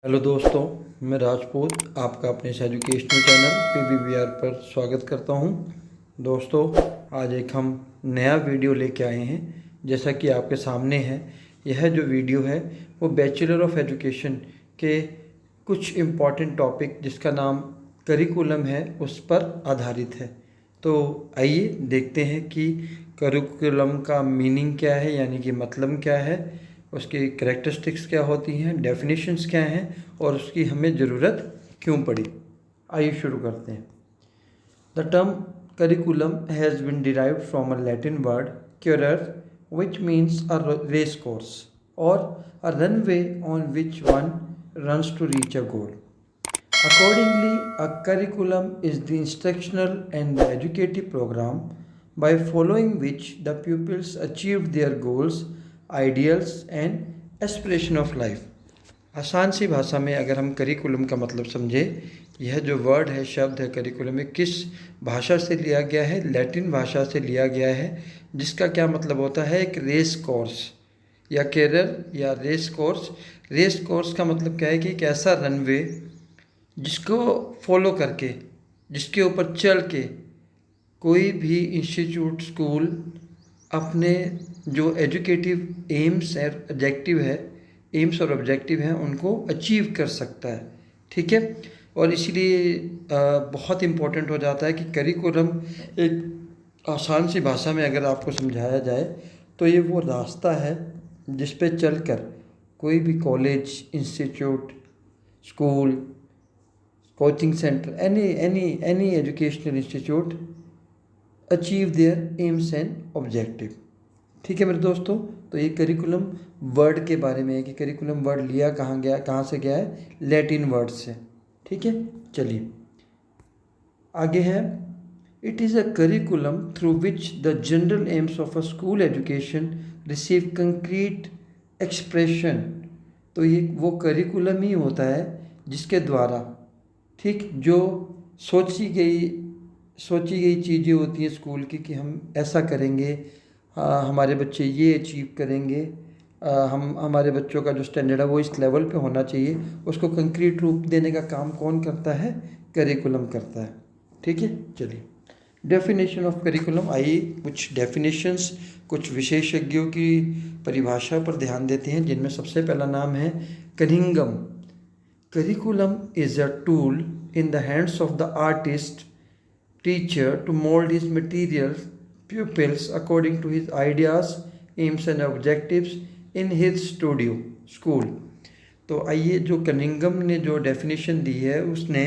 Hello दोस्तों, मैं राजपूत आपका अपने इस एजुकेशनल चैनल PBBR पर स्वागत करता हूं। दोस्तों, आज एक हम नया वीडियो लेके आए हैं। जैसा कि आपके सामने है, यह जो वीडियो है वो बैचलर ऑफ एजुकेशन के कुछ इम्पॉर्टेंट टॉपिक जिसका नाम करिकुलम है उस पर आधारित है। तो आइए देखते हैं कि करिकुलम का मीनिंग क्या है, यानी कि मतलब क्या है, उसकी करैक्टरिस्टिक्स क्या होती हैं, डेफिनेशंस क्या हैं और उसकी हमें ज़रूरत क्यों पड़ी। आइए शुरू करते हैं। The term curriculum has been derived from a Latin word currere, which means a race course or a runway on which one runs to reach a goal. Accordingly, a curriculum is the instructional and the educative program by following which the pupils achieve their goals, ideals and aspiration of life. आसान सी भाषा में अगर हम curriculum का मतलब समझें, यह जो वर्ड है, शब्द है करिकुलम में, किस भाषा से लिया गया है? लैटिन भाषा से लिया गया है, जिसका क्या मतलब होता है? एक रेस कोर्स या कैरियर या रेस कोर्स। रेस कोर्स का मतलब क्या है कि एक ऐसा रनवे जिसको फॉलो करके, जिसके ऊपर चल के कोई भी इंस्टीट्यूट, स्कूल अपने जो एजुकेटिव एम्स और ऑब्जेक्टिव हैं उनको अचीव कर सकता है। ठीक है, और इसलिए बहुत इम्पोर्टेंट हो जाता है कि करिकुलम एक आसान सी भाषा में अगर आपको समझाया जाए तो ये वो रास्ता है जिस पे चलकर कोई भी college, institute, school, coaching centre, any educational institute achieve their AIIMS and objective. ठीक है मेरे दोस्तों, तो ये करिकुलम वर्ड के बारे में है कि करिकुलम वर्ड लिया कहाँ से गया है? लैटिन वर्ड से। ठीक है, चलिए आगे है। It is a curriculum through which the general AIIMS of a school education receive concrete expression. तो ये वो करिकुलम ही होता है जिसके द्वारा, ठीक, जो सोची गई चीज़ें होती हैं स्कूल की कि हम ऐसा करेंगे, हमारे बच्चे ये अचीव करेंगे, हम हमारे बच्चों का जो स्टैंडर्ड है वो इस लेवल पे होना चाहिए, उसको कंक्रीट रूप देने का काम कौन करता है? करिकुलम करता है। ठीक है, चलिए डेफिनेशन ऑफ करिकुलम। आइए कुछ डेफिनेशंस, कुछ विशेषज्ञों की परिभाषा पर ध्यान देते हैं, जिनमें सबसे पहला नाम है Cunningham. Curriculum is a tool in the hands of the artist teacher to mold his materials pupils according to his ideas, aims and objectives in his studio school। तो आइए, जो कनिंघम ने जो डेफिनेशन दी है, उसने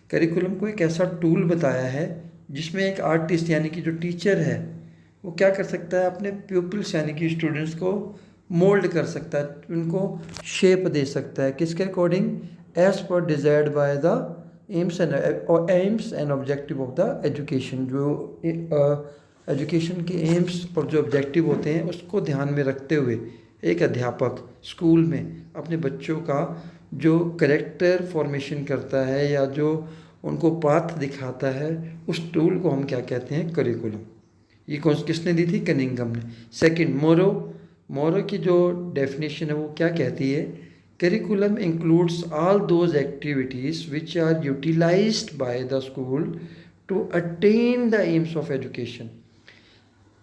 करिकुलम को एक ऐसा टूल बताया है जिसमें एक आर्टिस्ट यानी कि जो टीचर है वो क्या कर सकता है? अपने प्यूपिल्स यानी कि स्टूडेंट्स को मोल्ड कर सकता है, उनको शेप दे सकता है। किसके according? As per desired by the aims and objective of the education. जो एजुकेशन के एम्स और जो ऑब्जेक्टिव होते हैं उसको ध्यान में रखते हुए एक अध्यापक स्कूल में अपने बच्चों का जो करेक्टर फॉर्मेशन करता है या जो उनको पाथ दिखाता है, उस टूल को हम क्या कहते हैं? करिकुलम। ये किसने दी थी? कनिंघम ने। सेकंड, मोरो की जो डेफिनेशन है वो क्या कहती है? Curriculum includes all those activities which are utilized by the school to attain the aims of education।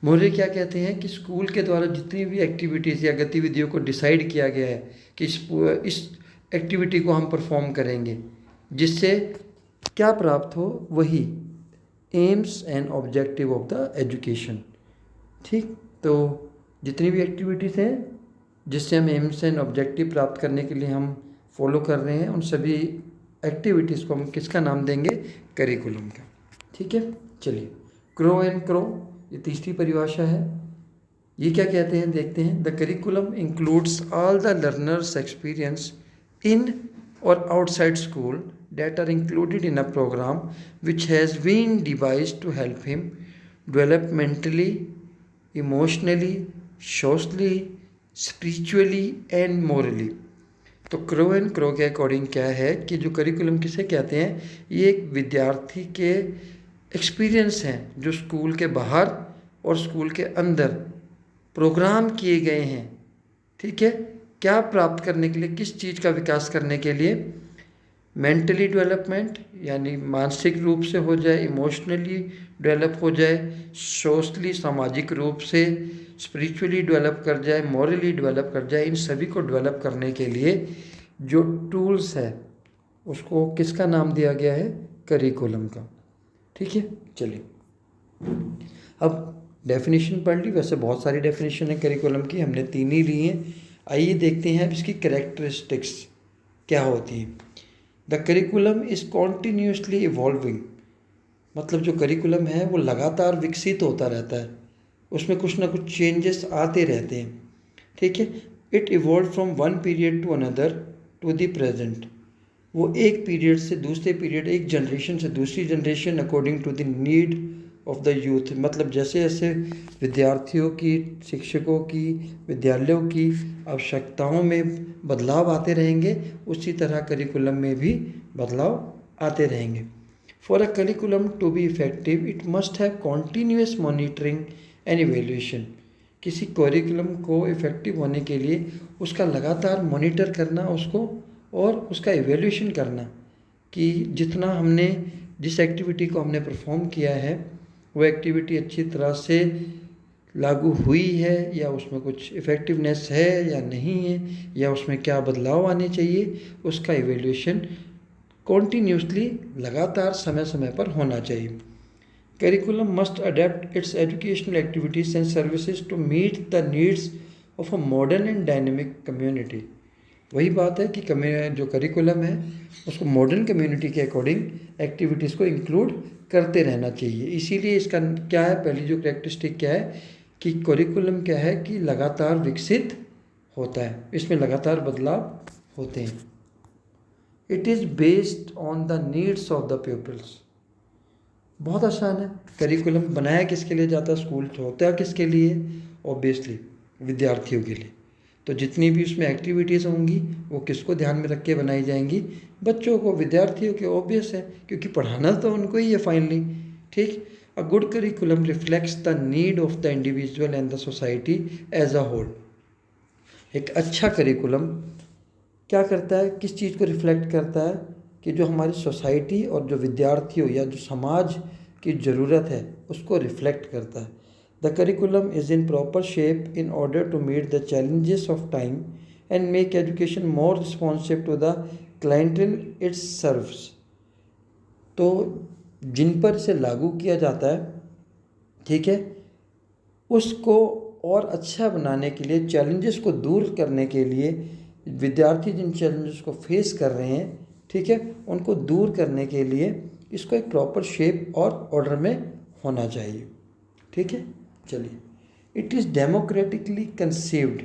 मोरे क्या कहते हैं कि स्कूल के द्वारा जितनी भी एक्टिविटीज़ या गतिविधियों को डिसाइड किया गया है कि इस एक्टिविटी को हम परफॉर्म करेंगे, जिससे क्या प्राप्त हो? वही AIIMS and objective of the education. ठीक, तो जितनी भी एक्टिविटीज़ हैं जिससे हम एम्स एंड ऑब्जेक्टिव प्राप्त करने के लिए हम फॉलो कर रहे हैं, उन सभी एक्टिविटीज़ को हम किसका नाम देंगे? करिकुलम का। ठीक है, चलिए क्रो एंड क्रो, ये तीसरी परिभाषा है। ये क्या कहते हैं? देखते हैं। The curriculum includes all the learners experience in और outside school that are included in a program which has been devised to help him develop mentally, emotionally, socially, spiritually and morally. तो क्रो एंड क्रो के according क्या है कि जो curriculum किसे कहते हैं? ये एक विद्यार्थी के एक्सपीरियंस हैं जो स्कूल के बाहर और स्कूल के अंदर प्रोग्राम किए गए हैं। ठीक है, क्या प्राप्त करने के लिए, किस चीज़ का विकास करने के लिए? मेंटली डेवलपमेंट यानी मानसिक रूप से हो जाए, इमोशनली डेवलप हो जाए, सोशली सामाजिक रूप से, स्पिरिचुअली डेवलप कर जाए, मॉरली डेवलप कर जाए। इन सभी को डेवलप करने के लिए जो टूल्स है उसको किसका नाम दिया गया है? करिकुलम का। ठीक है, चलिए अब डेफिनेशन पढ़ ली। वैसे बहुत सारी डेफिनेशन है करिकुलम की, हमने 3 ही ली हैं। आइए देखते हैं अब इसकी कैरेक्टरिस्टिक्स क्या होती हैं। The curriculum is continuously evolving, मतलब जो करिकुलम है वो लगातार विकसित होता रहता है, उसमें कुछ ना कुछ चेंजेस आते रहते हैं। ठीक है, it evolve from one period to another to the present, वो एक पीरियड से दूसरे पीरियड, एक जनरेशन से दूसरी generation, according to the need of the youth, मतलब जैसे जैसे विद्यार्थियों की, शिक्षकों की, विद्यालयों की आवश्यकताओं में बदलाव आते रहेंगे, उसी तरह करिकुलम में भी बदलाव आते रहेंगे। For a curriculum to be effective it must have continuous monitoring and evaluation, किसी करिकुलम को इफ़ेक्टिव होने के लिए उसका लगातार मॉनिटर करना, उसको और उसका इवेल्यूएशन करना कि जितना हमने, जिस एक्टिविटी को हमने परफॉर्म किया है वो एक्टिविटी अच्छी तरह से लागू हुई है या उसमें कुछ इफ़ेक्टिवनेस है या नहीं है, या उसमें क्या बदलाव आने चाहिए, उसका इवेल्यूएशन कॉन्टीन्यूसली लगातार समय समय पर होना चाहिए। Curriculum must adapt its educational activities and services to meet the needs of a modern and dynamic community. वही बात है कि जो करिकुलम है उसको मॉडर्न कम्युनिटी के अकॉर्डिंग एक्टिविटीज़ को इंक्लूड करते रहना चाहिए। इसीलिए इसका क्या है, पहली जो कैरेक्टरिस्टिक क्या है कि करिकुलम क्या है कि लगातार विकसित होता है, इसमें लगातार बदलाव होते हैं। It is based on the needs of the peoples, बहुत आसान है। करिकुलम बनाया किसके लिए जाता है? स्कूल होता है किसके लिए? ऑब्वियसली विद्यार्थियों के लिए। तो जितनी भी उसमें एक्टिविटीज़ होंगी वो किसको ध्यान में रख के बनाई जाएंगी? बच्चों को, विद्यार्थियों के। ऑब्वियस है, क्योंकि पढ़ाना तो उनको ही है फाइनली। ठीक, a good curriculum reflects the need of the individual and the society as a whole. एक अच्छा करिकुलम क्या करता है, किस चीज़ को रिफ्लेक्ट करता है कि जो हमारी सोसाइटी और जो विद्यार्थियों या जो समाज की ज़रूरत है उसको रिफ्लेक्ट करता है। The curriculum is in proper shape in order to meet the challenges of time and make education more responsive to the clientele its serves. तो जिन पर इसे लागू किया जाता है, ठीक है, उसको और अच्छा बनाने के लिए, चैलेंजेस को दूर करने के लिए, विद्यार्थी जिन चैलेंजेस को फेस कर रहे हैं, ठीक है, उनको दूर करने के लिए इसको एक प्रॉपर शेप और ऑर्डर में होना चाहिए। ठीक है, चलिए। इट इज़ डेमोक्रेटिकली कंसीव्ड,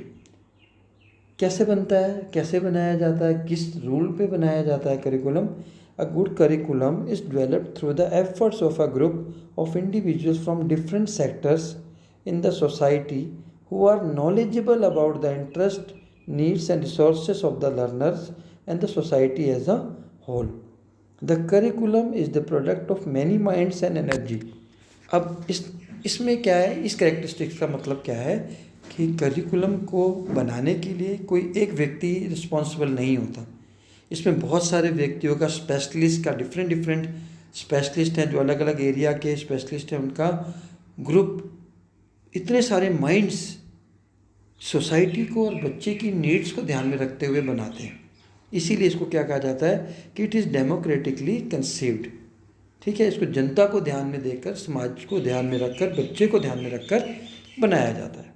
कैसे बनता है, कैसे बनाया जाता है, किस रूल पे बनाया जाता है curriculum? A good curriculum is developed through the efforts of a group of individuals from different sectors in the society who are knowledgeable about the interest, needs and resources of the learners and the society as a whole. The curriculum is the product of many minds and energy. अब इसमें क्या है, इस characteristics का मतलब क्या है कि करिकुलम को बनाने के लिए कोई एक व्यक्ति रिस्पॉन्सिबल नहीं होता। इसमें बहुत सारे व्यक्तियों का, स्पेशलिस्ट का, डिफरेंट स्पेशलिस्ट हैं जो अलग अलग एरिया के स्पेशलिस्ट हैं, उनका ग्रुप, इतने सारे माइंड्स सोसाइटी को और बच्चे की नीड्स को ध्यान में रखते हुए बनाते हैं। इसीलिए इसको क्या कहा जाता है कि इट इज़ डेमोक्रेटिकली कंसीव्ड। ठीक है, इसको जनता को ध्यान में देकर, समाज को ध्यान में रखकर, बच्चे को ध्यान में रखकर बनाया जाता है।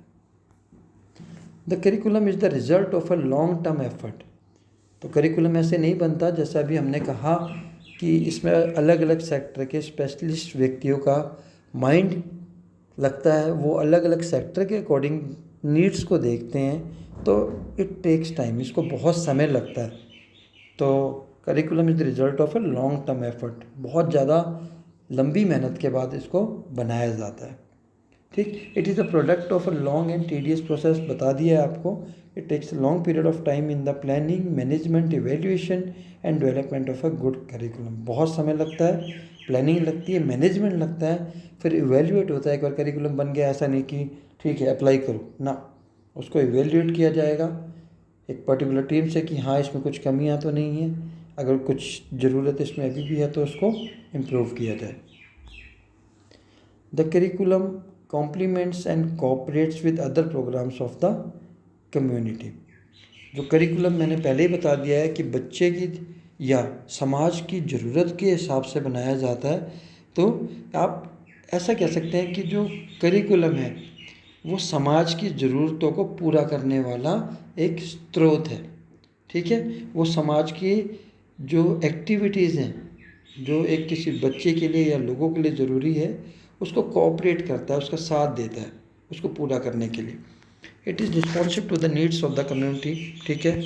The curriculum is the result of a long term effort. तो करिकुलम ऐसे नहीं बनता, जैसा अभी हमने कहा कि इसमें अलग अलग सेक्टर के स्पेशलिस्ट व्यक्तियों का माइंड लगता है, वो अलग अलग सेक्टर के अकॉर्डिंग नीड्स को देखते हैं, तो इट टेक्स टाइम, इसको बहुत समय लगता है। तो curriculum is the result of a long term effort, बहुत ज़्यादा लंबी मेहनत के बाद इसको बनाया जाता है। ठीक, it is the product of a long and tedious process, बता दिया है आपको। It takes long period of time in the planning, management, evaluation and development of a good curriculum. बहुत समय लगता है, प्लानिंग लगती है, मैनेजमेंट लगता है, फिर इवेल्यूएट होता है। एक बार करिकुलम बन गया, ऐसा नहीं कि ठीक है अप्लाई करो ना, उसको इवेल्यूएट किया जाएगा, एक पर्टिकुलर टीम से कि हाँ इसमें कुछ कमियां तो नहीं है, अगर कुछ ज़रूरत इसमें अभी भी है तो उसको इम्प्रूव किया जाए। The curriculum complements and cooperates with other programmes of the community. जो करिकुलम मैंने पहले ही बता दिया है कि बच्चे की या समाज की ज़रूरत के हिसाब से बनाया जाता है। तो आप ऐसा कह सकते हैं कि जो करिकुलम है वो समाज की ज़रूरतों को पूरा करने वाला एक स्रोत है। ठीक है, वो समाज की जो एक्टिविटीज़ हैं, जो एक किसी बच्चे के लिए या लोगों के लिए ज़रूरी है, उसको कोऑपरेट करता है, उसका साथ देता है उसको पूरा करने के लिए। It is responsive to the needs of the community. ठीक है,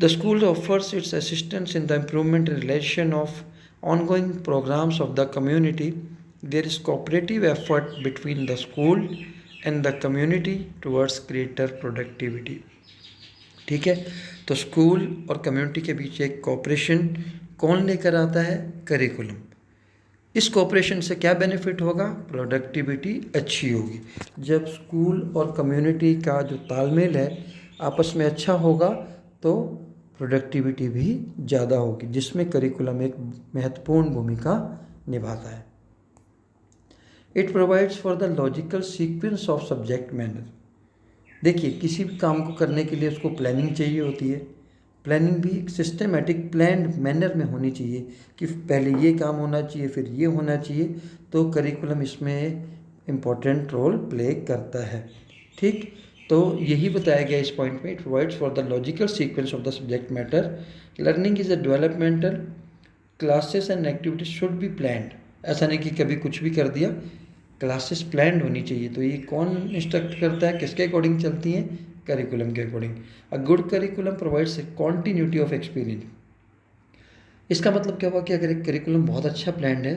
the school offers its assistance in the improvement relation of ongoing programs of the community. There is cooperative effort between the school and the community towards greater productivity. ठीक है, तो school और community के बीच एक cooperation कौन लेकर आता है? करिकुलम। इस कोऑपरेशन से क्या बेनिफिट होगा? प्रोडक्टिविटी अच्छी होगी। जब स्कूल और कम्युनिटी का जो तालमेल है आपस में अच्छा होगा तो प्रोडक्टिविटी भी ज़्यादा होगी, जिसमें करिकुलम एक महत्वपूर्ण भूमिका निभाता है। It provides for the logical sequence of subject manner. देखिए, किसी भी काम को करने के लिए उसको प्लानिंग चाहिए होती है। प्लानिंग भी एक सिस्टमेटिक प्लान्ड मैनर में होनी चाहिए कि पहले ये काम होना चाहिए, फिर ये होना चाहिए। तो करिकुलम इसमें इम्पोर्टेंट रोल प्ले करता है। ठीक, तो यही बताया गया इस पॉइंट में। It provides for the logical sequence of the subject matter. Learning is a developmental, classes and activities should be planned. ऐसा नहीं कि कभी कुछ भी कर दिया, क्लासेस प्लान्ड होनी चाहिए। तो ये कौन इंस्ट्रक्ट करता है, किसके अकॉर्डिंग चलती हैं? करिकुलम के according. A good curriculum provides a continuity of experience. इसका मतलब क्या हुआ कि अगर एक करिकुलम बहुत अच्छा प्लान्ड है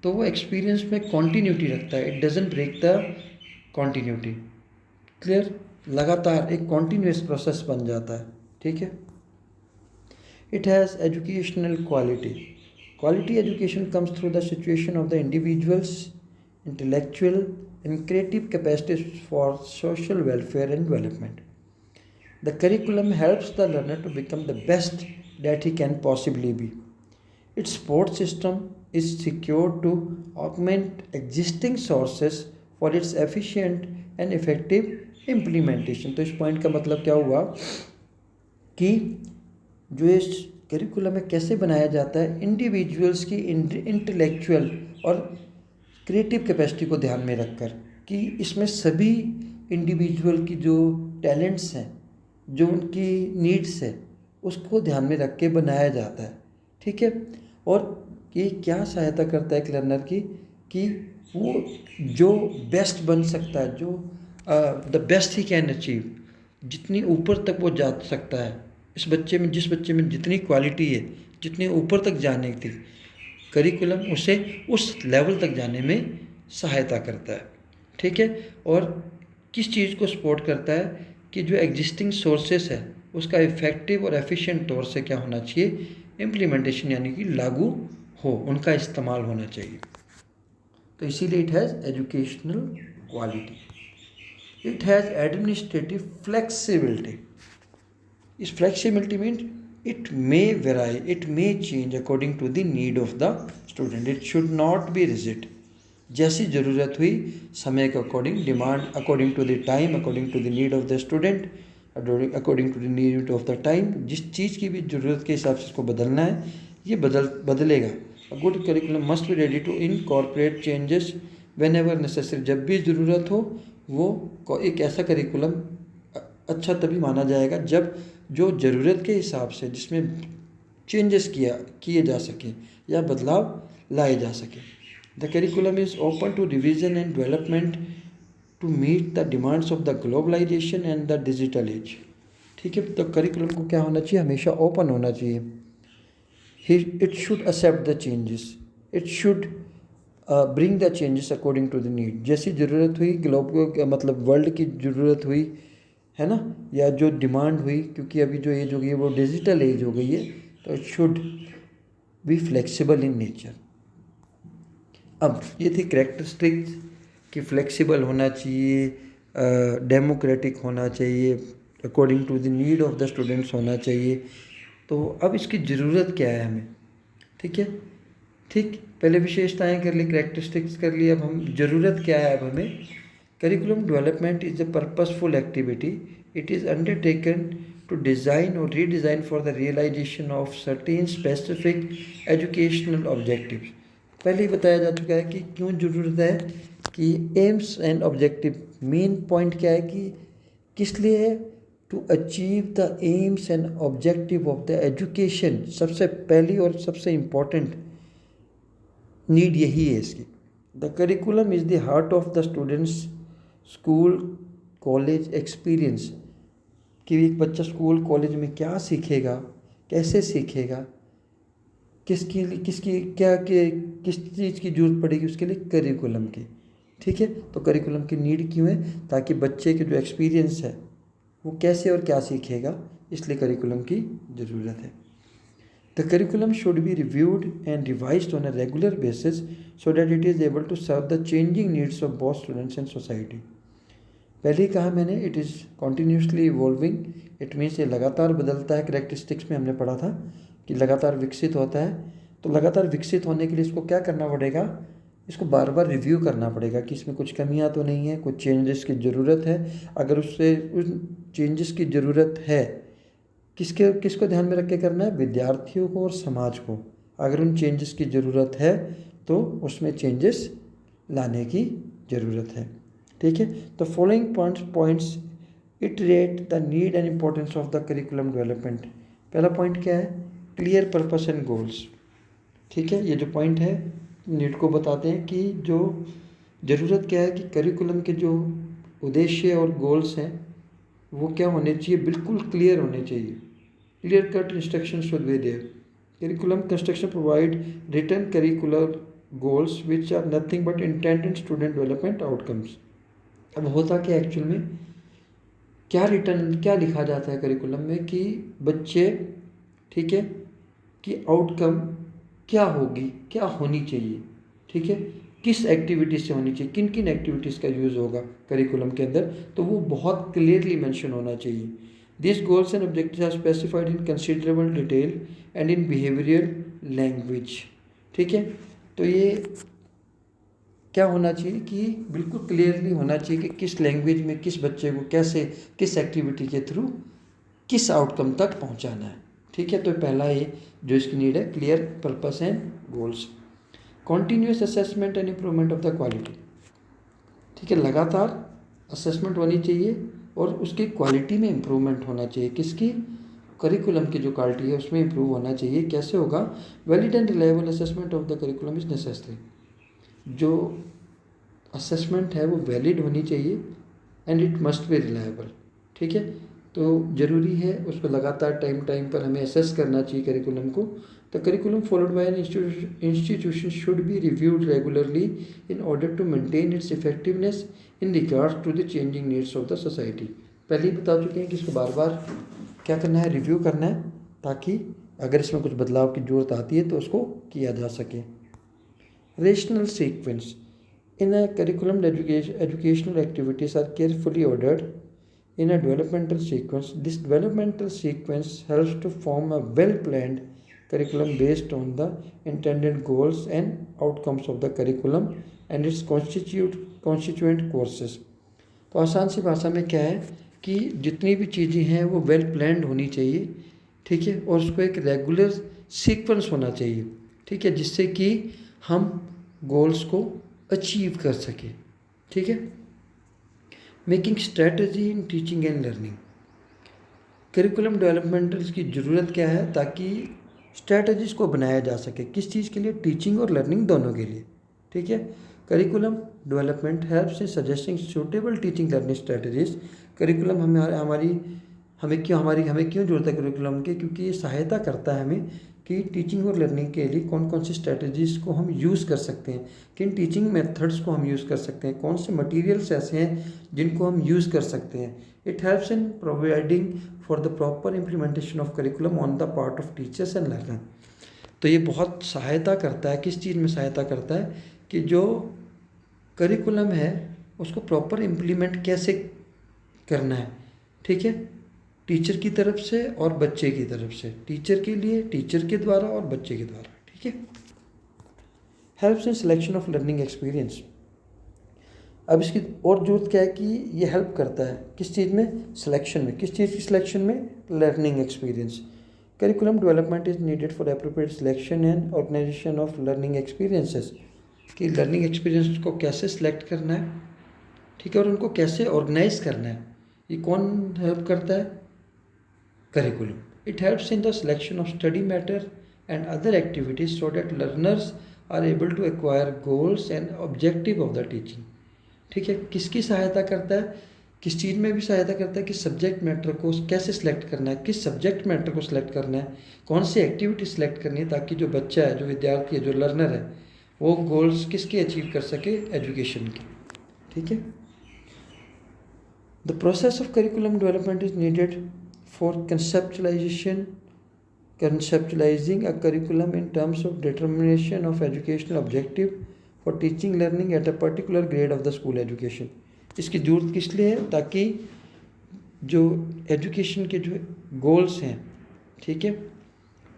तो वो एक्सपीरियंस में कॉन्टीन्यूटी रखता है। It doesn't break the continuity. Clear? लगातार एक कॉन्टीन्यूस प्रोसेस बन जाता है। ठीक है, it has educational quality. Quality education comes through the situation of the individuals intellectual and creative capacities for social welfare and development. The curriculum helps the learner to become the best that he can possibly be. Its support system is secured to augment existing sources for its efficient and effective implementation. तो इस point का मतलब क्या हुआ कि जो इस curriculum में कैसे बनाया जाता है, इंडिविजुअल्स की इंटेलेक्चुअल और क्रिएटिव कैपेसिटी को ध्यान में रखकर, कि इसमें सभी इंडिविजुअल की जो टैलेंट्स हैं, जो उनकी नीड्स है, उसको ध्यान में रख के बनाया जाता है। ठीक है, और ये क्या सहायता करता है एक लर्नर की कि वो जो बेस्ट बन सकता है, जो the best he can achieve, जितनी ऊपर तक वो जा सकता है। इस बच्चे में, जिस बच्चे में जितनी क्वालिटी है, जितने ऊपर तक जाने की, करिकुलम उसे उस लेवल तक जाने में सहायता करता है। ठीक है, और किस चीज़ को सपोर्ट करता है कि जो एग्जिस्टिंग सोर्सेस है उसका इफ़ेक्टिव और एफिशिएंट तौर से क्या होना चाहिए? इम्प्लीमेंटेशन, यानी कि लागू हो, उनका इस्तेमाल होना चाहिए। तो इसीलिए it has educational quality. It has administrative flexibility. इस flexibility means it may vary, it may change according to the need of the student. It should not be rigid. जैसी ज़रूरत हुई समय के according, demand according to the time, according to the need of the student, according to the need of the time, जिस चीज़ की भी ज़रूरत के हिसाब से इसको बदलना है, ये बदलेगा। A good curriculum must be ready to incorporate changes whenever necessary. जब भी ज़रूरत हो, वो एक ऐसा करिकुलम अच्छा तभी माना जाएगा जब जो ज़रूरत के हिसाब से, जिसमें चेंजेस किए जा सकें या बदलाव लाए जा सकें। The curriculum is open to revision and development to meet the demands of the globalization and the digital age. ठीक है, तो करिकुलम को क्या होना चाहिए? हमेशा ओपन होना चाहिए। It should accept the changes, it should bring the changes according to the need. जैसी ज़रूरत हुई, मतलब वर्ल्ड की ज़रूरत हुई है ना, या जो डिमांड हुई, क्योंकि अभी जो एज हो गई है वो डिजिटल एज हो गई है, तो it should be flexible in nature. अब ये थी कैरेक्टरिस्टिक्स कि फ्लेक्सिबल होना चाहिए, डेमोक्रेटिक होना चाहिए, according to the need of the students होना चाहिए। तो अब इसकी ज़रूरत क्या है हमें, ठीक है, ठीक, पहले विशेषताएं कर ली, करेक्टरिस्टिक्स कर ली, अब हम ज़रूरत क्या है अब हमें। Curriculum development is a purposeful activity, it is undertaken to design और redesign for the realisation of certain specific educational objectives. पहले ही बताया जा चुका है कि क्यों ज़रूरत है, कि aims and objective, main point क्या है कि किस लिए है, to achieve the aims and objective of the education. सबसे पहली और सबसे इम्पॉर्टेंट नीड यही है इसकी। The curriculum is the heart of the students school college experience, कि एक बच्चा स्कूल कॉलेज में क्या सीखेगा, कैसे सीखेगा, किसकी क्या किस चीज़ की ज़रूरत पड़ेगी उसके लिए, करिकुलम की, ठीक है। तो करिकुलम की नीड क्यों है, ताकि बच्चे के जो एक्सपीरियंस है वो कैसे और क्या सीखेगा, इसलिए करिकुलम की ज़रूरत है। The curriculum should be reviewed and revised on a regular basis so that it is able to serve the changing needs of both students and society. पहले ही कहा मैंने, it is continuously evolving, it means ये लगातार बदलता है। Characteristics में हमने पढ़ा था कि लगातार विकसित होता है। तो लगातार विकसित होने के लिए इसको क्या करना पड़ेगा, इसको बार बार रिव्यू करना पड़ेगा कि इसमें कुछ कमियां तो नहीं है, कुछ चेंजेस की ज़रूरत है। अगर उससे उस चेंजेस की ज़रूरत है, किसको ध्यान में रख के करना है, विद्यार्थियों को और समाज को। अगर उन चेंजेस की ज़रूरत है तो उसमें चेंजेस लाने की ज़रूरत है, ठीक है। तो following points iterate the need and importance of the curriculum development. पहला पॉइंट क्या है, क्लियर पर्पस एंड गोल्स, ठीक है। ये जो पॉइंट है नीड को बताते हैं कि जो ज़रूरत क्या है, कि करिकुलम के जो उद्देश्य और गोल्स हैं वो क्या होने चाहिए, बिल्कुल क्लियर होने चाहिए। Clear cut instruction should be there. Curriculum construction provide written curricular goals which are nothing but intended student development outcomes. अब होता क्या एक्चुअल में, क्या लिखा जाता है करिकुलम में, कि बच्चे, ठीक है, कि आउटकम क्या होगी, क्या होनी चाहिए, ठीक है, किस एक्टिविटीज़ से होनी चाहिए, किन किन एक्टिविटीज़ का यूज़ होगा करिकुलम के अंदर, तो वो बहुत क्लियरली मेंशन होना चाहिए। This goals and objectives are specified in considerable detail and in behavioural language, ठीक है। तो ये क्या होना चाहिए कि बिल्कुल क्लियरली होना चाहिए कि किस लैंग्वेज में किस बच्चे को कैसे, किस एक्टिविटी के थ्रू किस आउटकम तक पहुंचाना है, ठीक है। तो पहला ये जो इसकी नीड है, clear purpose and goals. Continuous assessment and improvement of the quality, ठीक है, लगातार असेसमेंट होनी चाहिए और उसकी क्वालिटी में इम्प्रूवमेंट होना चाहिए। किसकी, करिकुलम की जो क्वालिटी है उसमें इम्प्रूव होना चाहिए। कैसे होगा, valid and reliable assessment of the curriculum is necessary. जो असेसमेंट है वो वैलिड होनी चाहिए and it must be reliable, ठीक है। तो ज़रूरी है उसको लगातार टाइम पर हमें असेस करना चाहिए करिकुलम को। The curriculum followed by an institution should be reviewed regularly in order to maintain its effectiveness in regards to the changing needs of the society. पहले ही बता चुके हैं कि इसको बार बार क्या करना है, रिव्यू करना है, ताकि अगर इसमें कुछ बदलाव की ज़रूरत आती है तो उसको किया जा सके। Rational sequence in a curriculum, educational activities are carefully ordered in a developmental sequence. This developmental sequence helps to form a well-planned curriculum based on the intended goals and outcomes of the curriculum and its constituent courses. तो आसान सी भाषा में क्या है कि जितनी भी चीज़ें हैं वो वेल प्लान्ड होनी चाहिए, ठीक है, और उसको एक रेगुलर सीक्वेंस होना चाहिए, ठीक है, जिससे कि हम गोल्स को अचीव कर सके, ठीक है। Making strategy in teaching and learning. Curriculum developmental की ज़रूरत क्या है, ताकि स्ट्रेटजीज को बनाया जा सके, किस चीज़ के लिए, टीचिंग और लर्निंग दोनों के लिए, ठीक है। Curriculum development helps in suggesting suitable teaching learning strategies. Curriculum हमें क्यों जरूरत है करिकुलम की, क्योंकि ये सहायता करता है हमें कि टीचिंग और लर्निंग के लिए कौन कौन सी स्ट्रेटजीज़ को हम यूज़ कर सकते हैं, किन टीचिंग मेथड्स को हम यूज़ कर सकते हैं, कौन से मटेरियल्स ऐसे हैं जिनको हम यूज़ कर सकते हैं। It helps in providing for the proper implementation of curriculum on the part of teachers and learner. तो ये बहुत सहायता करता है, किस चीज़ में सहायता करता है, कि जो करिकुलम है उसको प्रॉपर इम्प्लीमेंट कैसे करना है, ठीक है, टीचर की तरफ से और बच्चे की तरफ से, टीचर के लिए, टीचर के द्वारा और बच्चे के द्वारा, ठीक है। Helps in selection of learning experience. अब इसकी और जरूरत क्या है कि ये हेल्प करता है किस चीज़ में, सिलेक्शन में। किस चीज़ की सिलेक्शन में, learning experience. Curriculum development is needed for appropriate selection and organisation of learning experiences, कि लर्निंग एक्सपीरियंस को कैसे सिलेक्ट करना है, ठीक है, और उनको कैसे ऑर्गेनाइज करना है। ये कौन हेल्प करता है, curriculum. It helps in the selection of study matter and other activities so that learners are able to acquire goals and objective of the teaching, ठीक है। किसकी सहायता करता है, किस चीज़ में भी सहायता करता है कि सब्जेक्ट मैटर को कैसे सिलेक्ट करना है, किस सब्जेक्ट मैटर को सिलेक्ट करना है, कौन सी एक्टिविटी सिलेक्ट करनी है, ताकि जो बच्चा है, जो विद्यार्थी है, जो लर्नर है, वो गोल्स किसके अचीव कर सके, एजुकेशन के, ठीक है। The process of curriculum development is needed for conceptualizing a curriculum in terms of determination of educational objective for teaching learning at a particular grade of the school education। इसकी ज़रूरत किस लिए है, ताकि जो एजुकेशन के जो गोल्स हैं, ठीक है,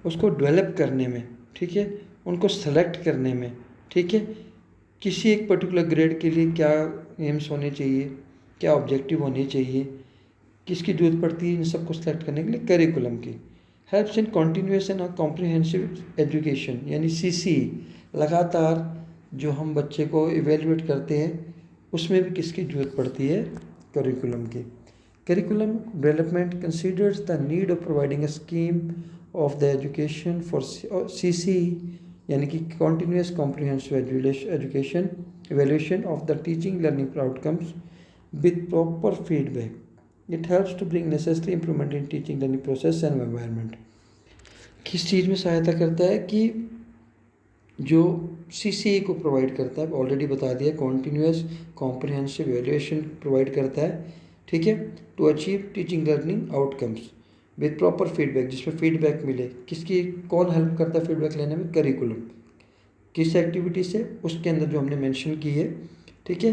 उसको डेवलप करने में, ठीक है, उनको सेलेक्ट करने में, ठीक है, किसी एक पर्टिकुलर ग्रेड के लिए क्या एम्स होने चाहिए, क्या ऑब्जेक्टिव होने चाहिए, किसकी ज़रूरत पड़ती है इन सबको सेलेक्ट करने के लिए, करिकुलम की। Helps in continuous and comprehensive education, यानी CC, लगातार जो हम बच्चे को इवेल्युएट करते हैं, उसमें भी किसकी ज़रूरत पड़ती है, करिकुलम की। Curriculum development considers the need of providing a scheme of the education for CC, यानी कि continuous comprehensive education evaluation of the teaching learning outcomes with proper feedback. It helps to bring necessary improvement in teaching learning process and environment। किस चीज़ में सहायता करता है कि जो CCE को प्रोवाइड करता है, ऑलरेडी बता दिया, कॉन्टीन्यूस कॉम्प्रिहेंसिव एवेल्युएशन प्रोवाइड करता है, ठीक है, to achieve teaching learning outcomes with proper feedback, जिसमें फीडबैक मिले। किसकी, कौन हेल्प करता है फीडबैक लेने में, करिकुलम। किस एक्टिविटी से, उसके अंदर जो हमने मेंशन की है, ठीक है,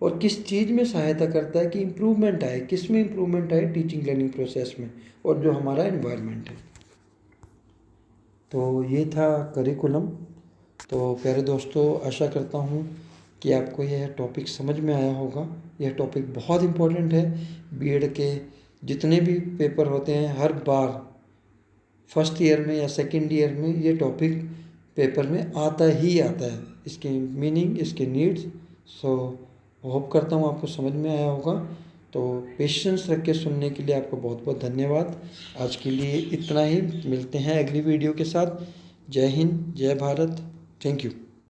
और किस चीज़ में सहायता करता है कि इम्प्रूवमेंट आए, किस में इम्प्रूवमेंट आए, टीचिंग लर्निंग प्रोसेस में, और जो हमारा एनवायरनमेंट है। तो ये था करिकुलम। तो प्यारे दोस्तों, आशा करता हूँ कि आपको यह टॉपिक समझ में आया होगा। यह टॉपिक बहुत इम्पोर्टेंट है। बीएड के जितने भी पेपर होते हैं, हर बार फर्स्ट ईयर में या सेकेंड ईयर में ये टॉपिक पेपर में आता ही आता है, इसकी मीनिंग, इसके नीड्स। सो होप करता हूँ आपको समझ में आया होगा। तो पेशेंस रख के सुनने के लिए आपको बहुत बहुत धन्यवाद। आज के लिए इतना ही, मिलते हैं अगली वीडियो के साथ। जय हिंद, जय भारत, थैंक यू।